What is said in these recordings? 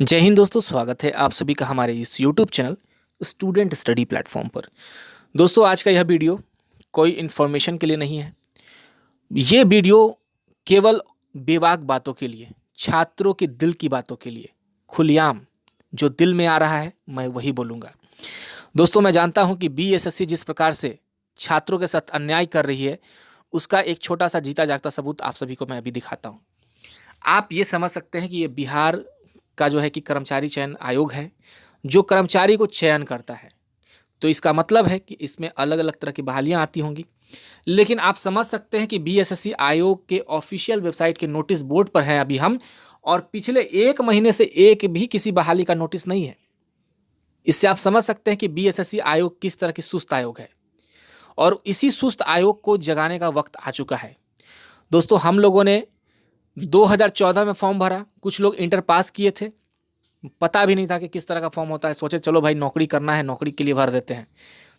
जय हिंद दोस्तों, स्वागत है आप सभी का हमारे इस YouTube channel student study platform पर। दोस्तों, आज का यह वीडियो कोई इन्फॉर्मेशन के लिए नहीं है। ये वीडियो केवल बेबाक बातों के लिए, छात्रों के दिल की बातों के लिए, खुलेआम जो दिल में आ रहा है मैं वही बोलूँगा। दोस्तों, मैं जानता हूँ कि बीएसएससी जिस प्रकार से छात्रों के साथ अन्याय कर रही है, उसका एक छोटा सा जीता जागता सबूत आप सभी को मैं अभी दिखाता हूँ। आप ये समझ सकते हैं कि ये बिहार का जो है कि कर्मचारी चयन आयोग है, जो कर्मचारी को चयन करता है। तो इसका मतलब है कि इसमें अलग अलग तरह की बहालियां आती होंगी। लेकिन आप समझ सकते हैं कि बीएसएससी आयोग के ऑफिशियल वेबसाइट के नोटिस बोर्ड पर हैं अभी हम, और पिछले 1 महीने से एक भी किसी बहाली का नोटिस नहीं है। इससे आप समझ सकते हैं कि बीएसएससी आयोग किस तरह की सुस्त आयोग है, और इसी सुस्त आयोग को जगाने का वक्त आ चुका है। दोस्तों, हम लोगों ने 2014 में फॉर्म भरा, कुछ लोग इंटर पास किए थे, पता भी नहीं था कि किस तरह का फॉर्म होता है। सोचे चलो भाई नौकरी करना है, नौकरी के लिए भर देते हैं।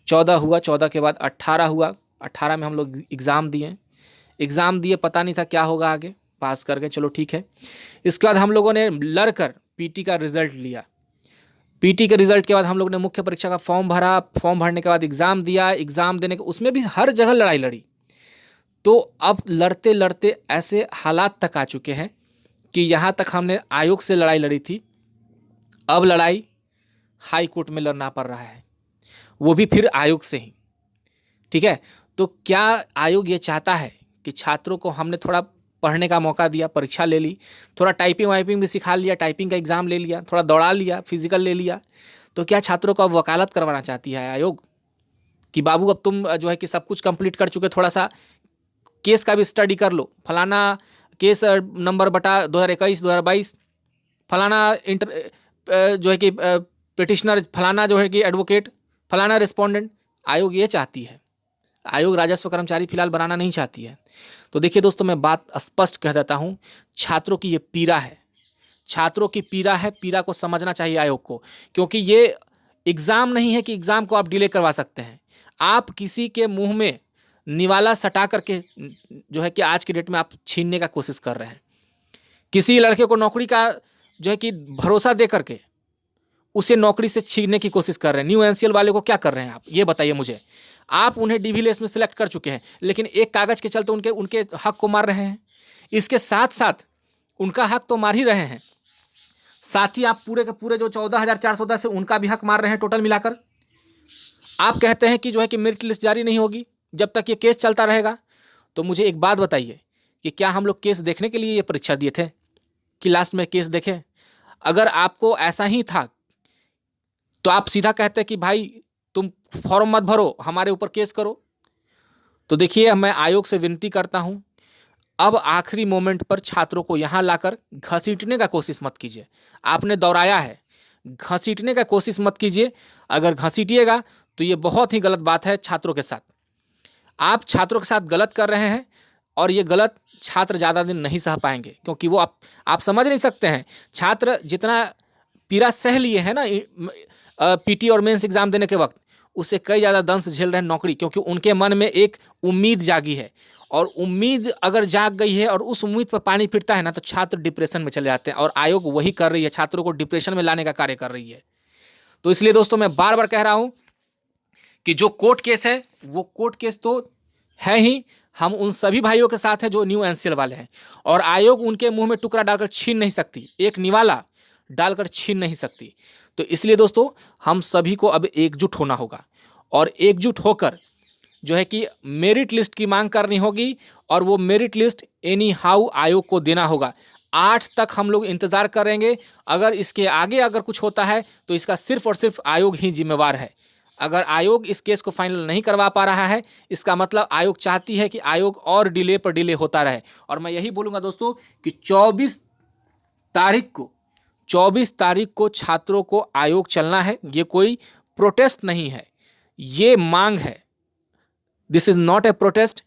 14 हुआ, 14 के बाद 18 हुआ, 18 में हम लोग एग्ज़ाम दिए, पता नहीं था क्या होगा आगे, पास कर गए, चलो ठीक है। इसके बाद हम लोगों ने लड़कर पीटी का रिजल्ट लिया। पीटी के रिजल्ट के बाद हम लोग ने मुख्य परीक्षा का फॉर्म भरा, फॉर्म भरने के बाद एग्ज़ाम दिया, एग्ज़ाम देने के उसमें भी हर जगह लड़ाई लड़ी। तो अब लड़ते लड़ते ऐसे हालात तक आ चुके हैं कि यहाँ तक हमने आयोग से लड़ाई लड़ी थी, अब लड़ाई हाई कोर्ट में लड़ना पड़ रहा है, वो भी फिर आयोग से ही। ठीक है, तो क्या आयोग ये चाहता है कि छात्रों को हमने थोड़ा पढ़ने का मौका दिया, परीक्षा ले ली, थोड़ा टाइपिंग वाइपिंग भी सिखा लिया, टाइपिंग का एग्ज़ाम ले लिया, थोड़ा दौड़ा लिया, फिजिकल ले लिया, तो क्या छात्रों को अब वकालत करवाना चाहती है आयोग कि बाबू अब तुम जो है कि सब कुछ कंप्लीट कर चुके, थोड़ा सा केस का भी स्टडी कर लो, फलाना केस नंबर बटा 2021 2022, फलाना जो है कि पिटिशनर, फलाना जो है कि एडवोकेट, फलाना रिस्पोंडेंट। आयोग ये चाहती है, आयोग राजस्व कर्मचारी फिलहाल बनाना नहीं चाहती है। तो देखिए दोस्तों, मैं बात स्पष्ट कह देता हूँ, छात्रों की ये पीड़ा है, छात्रों की पीड़ा है, पीड़ा को समझना चाहिए आयोग को। क्योंकि ये एग्ज़ाम नहीं है कि एग्ज़ाम को आप डिले करवा सकते हैं। आप किसी के मुंह में निवाला सटा करके जो है कि आज की डेट में आप छीनने का कोशिश कर रहे हैं। किसी लड़के को नौकरी का जो है कि भरोसा दे करके उसे नौकरी से छीनने की कोशिश कर रहे हैं। न्यू एनसीएल वाले को क्या कर रहे हैं आप, ये बताइए मुझे। आप उन्हें डीवी लिस्ट में सिलेक्ट कर चुके हैं, लेकिन एक कागज के चलते उनके उनके हक को मार रहे हैं। इसके साथ साथ उनका हक तो मार ही रहे हैं, साथ ही आप पूरे के पूरे जो 14,410 से उनका भी हक मार रहे हैं टोटल मिलाकर। आप कहते हैं कि जो है कि मेरिट लिस्ट जारी नहीं होगी जब तक ये केस चलता रहेगा। तो मुझे एक बात बताइए कि क्या हम लोग केस देखने के लिए ये परीक्षा दिए थे कि लास्ट में केस देखें? अगर आपको ऐसा ही था तो आप सीधा कहते कि भाई तुम फॉर्म मत भरो, हमारे ऊपर केस करो। तो देखिए, मैं आयोग से विनती करता हूं, अब आखिरी मोमेंट पर छात्रों को यहां लाकर घसीटने का कोशिश मत कीजिए। आपने दौड़ाया है, घसीटने का कोशिश मत कीजिए। अगर घसीटिएगा तो ये बहुत ही गलत बात है छात्रों के साथ। आप छात्रों के साथ गलत कर रहे हैं, और ये गलत छात्र ज़्यादा दिन नहीं सह पाएंगे, क्योंकि वो आप समझ नहीं सकते हैं। छात्र जितना पीड़ा सह लिए हैं ना पीटी और मेंस एग्जाम देने के वक्त, उससे कई ज़्यादा दंश झेल रहे हैं नौकरी, क्योंकि उनके मन में एक उम्मीद जागी है, और उम्मीद अगर जाग गई है और उस उम्मीद पर पानी फिरता है ना, तो छात्र डिप्रेशन में चले जाते हैं, और आयोग वही कर रही है, छात्रों को डिप्रेशन में लाने का कार्य कर रही है। तो इसलिए दोस्तों, मैं बार बार कह रहा हूं कि जो कोर्ट केस है वो कोर्ट केस तो है ही, हम उन सभी भाइयों के साथ हैं जो न्यू एनसीएल वाले हैं, और आयोग उनके मुंह में टुकड़ा डालकर छीन नहीं सकती, एक निवाला डालकर छीन नहीं सकती। तो इसलिए दोस्तों, हम सभी को अब एकजुट होना होगा, और एकजुट होकर जो है कि मेरिट लिस्ट की मांग करनी होगी, और वो मेरिट लिस्ट एनी हाउ आयोग को देना होगा। 8 तक हम लोग इंतजार करेंगे। अगर इसके आगे अगर कुछ होता है तो इसका सिर्फ और सिर्फ आयोग ही जिम्मेवार है। अगर आयोग इस केस को फाइनल नहीं करवा पा रहा है, इसका मतलब आयोग चाहती है कि आयोग और डिले पर डिले होता रहे। और मैं यही बोलूँगा दोस्तों कि 24 तारीख को छात्रों को आयोग चलना है। ये कोई प्रोटेस्ट नहीं है, ये मांग है। This is not A protest,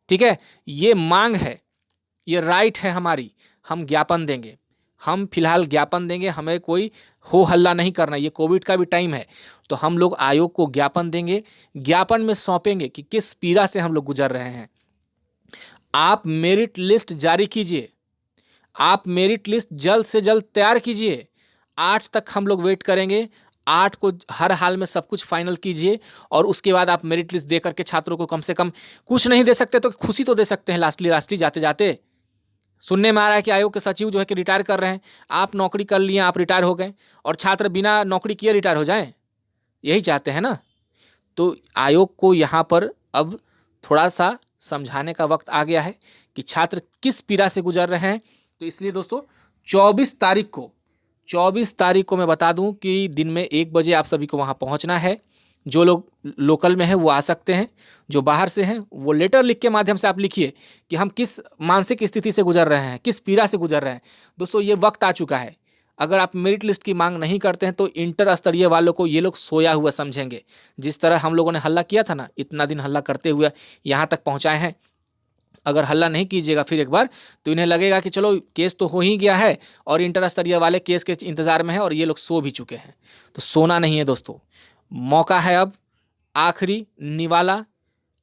ठीक है, ये मांग है, ये राइट है हमारी। हम ज्ञापन देंगे, हम फिलहाल ज्ञापन देंगे, हमें कोई हो हल्ला नहीं करना। ये कोविड का भी टाइम है, तो हम लोग आयोग को ज्ञापन देंगे, ज्ञापन में सौंपेंगे कि किस पीड़ा से हम लोग गुजर रहे हैं। आप मेरिट लिस्ट जारी कीजिए, आप मेरिट लिस्ट जल्द से जल्द तैयार कीजिए, 8 तक हम लोग वेट करेंगे। 8 को हर हाल में सब कुछ फाइनल कीजिए और उसके बाद आप मेरिट लिस्ट दे करके छात्रों को कम से कम कुछ नहीं दे सकते तो खुशी तो दे सकते हैं। लास्टली जाते जाते सुनने में आ रहा है कि आयोग के सचिव जो है कि रिटायर कर रहे हैं। आप नौकरी कर लिए, आप रिटायर हो गए और छात्र बिना नौकरी किए रिटायर हो जाएं, यही चाहते हैं ना। तो आयोग को यहाँ पर अब थोड़ा सा समझाने का वक्त आ गया है कि छात्र किस पीड़ा से गुजर रहे हैं। तो इसलिए दोस्तों 24 तारीख को मैं बता दूं कि दिन में 1 बजे आप सभी को वहां पहुंचना है। जो लोग लोकल में हैं वो आ सकते हैं, जो बाहर से हैं वो लेटर लिख के माध्यम से आप लिखिए कि हम किस मानसिक स्थिति से गुजर रहे हैं, किस पीड़ा से गुजर रहे हैं। दोस्तों ये वक्त आ चुका है। अगर आप मेरिट लिस्ट की मांग नहीं करते हैं तो इंटर स्तरीय वालों को ये लोग सोया हुआ समझेंगे। जिस तरह हम लोगों ने हल्ला किया था ना, इतना दिन हल्ला करते हुए यहाँ तक पहुँचाए हैं, अगर हल्ला नहीं कीजिएगा फिर एक बार तो इन्हें लगेगा कि चलो केस तो हो ही गया है और इंटर स्तरीय वाले केस के इंतजार में है और ये लोग सो भी चुके हैं। तो सोना नहीं है दोस्तों, मौका है अब आखिरी निवाला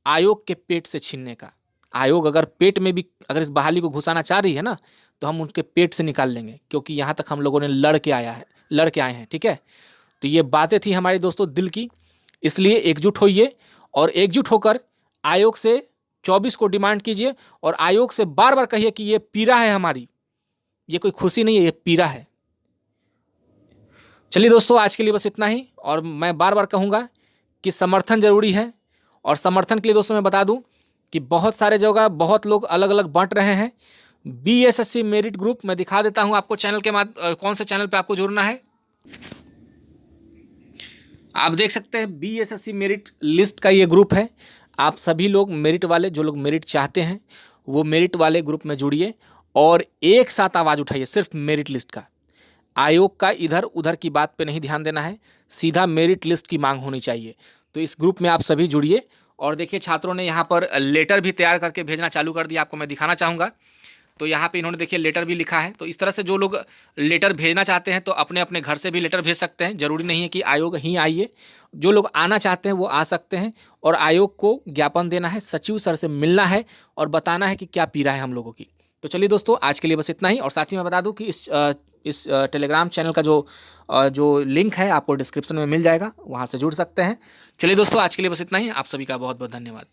आयोग के पेट से छीनने का। आयोग अगर पेट में भी अगर इस बहाली को घुसाना चाह रही है ना तो हम उनके पेट से निकाल लेंगे, क्योंकि यहाँ तक हम लोगों ने लड़ के आए हैं। ठीक है, तो ये बातें थी हमारे दोस्तों दिल की, इसलिए एकजुट होइए और एकजुट होकर आयोग से 24 को डिमांड कीजिए और आयोग से बार बार कहिए कि ये पीड़ा है हमारी, ये कोई खुशी नहीं है, ये पीड़ा है। चलिए दोस्तों, आज के लिए बस इतना ही। और मैं बार बार कहूँगा कि समर्थन जरूरी है, और समर्थन के लिए दोस्तों मैं बता दूं कि बहुत सारे जगह बहुत लोग अलग अलग बांट रहे हैं। BSSC मेरिट ग्रुप मैं दिखा देता हूं आपको चैनल के कौन से चैनल पे आपको जुड़ना है। आप देख सकते हैं BSSC मेरिट लिस्ट का ये ग्रुप है। आप सभी लोग मेरिट वाले, जो लोग मेरिट चाहते हैं वो मेरिट वाले ग्रुप में जुड़िए और एक साथ आवाज़ उठाइए सिर्फ मेरिट लिस्ट का। आयोग का इधर उधर की बात पे नहीं ध्यान देना है, सीधा मेरिट लिस्ट की मांग होनी चाहिए। तो इस ग्रुप में आप सभी जुड़िए। और देखिए छात्रों ने यहाँ पर लेटर भी तैयार करके भेजना चालू कर दिया, आपको मैं दिखाना चाहूँगा। तो यहाँ पे इन्होंने देखिए लेटर भी लिखा है। तो इस तरह से जो लोग लेटर भेजना चाहते हैं तो अपने अपने घर से भी लेटर भेज सकते हैं, ज़रूरी नहीं है कि आयोग ही आइए। जो लोग आना चाहते हैं वो आ सकते हैं और आयोग को ज्ञापन देना है, सचिव सर से मिलना है और बताना है कि क्या पीड़ा है हम लोगों की। तो चलिए दोस्तों, आज के लिए बस इतना ही। और साथ ही मैं बता दूं कि इस टेलीग्राम चैनल का जो लिंक है आपको डिस्क्रिप्शन में मिल जाएगा, वहाँ से जुड़ सकते हैं। चलिए दोस्तों, आज के लिए बस इतना ही। आप सभी का बहुत बहुत धन्यवाद।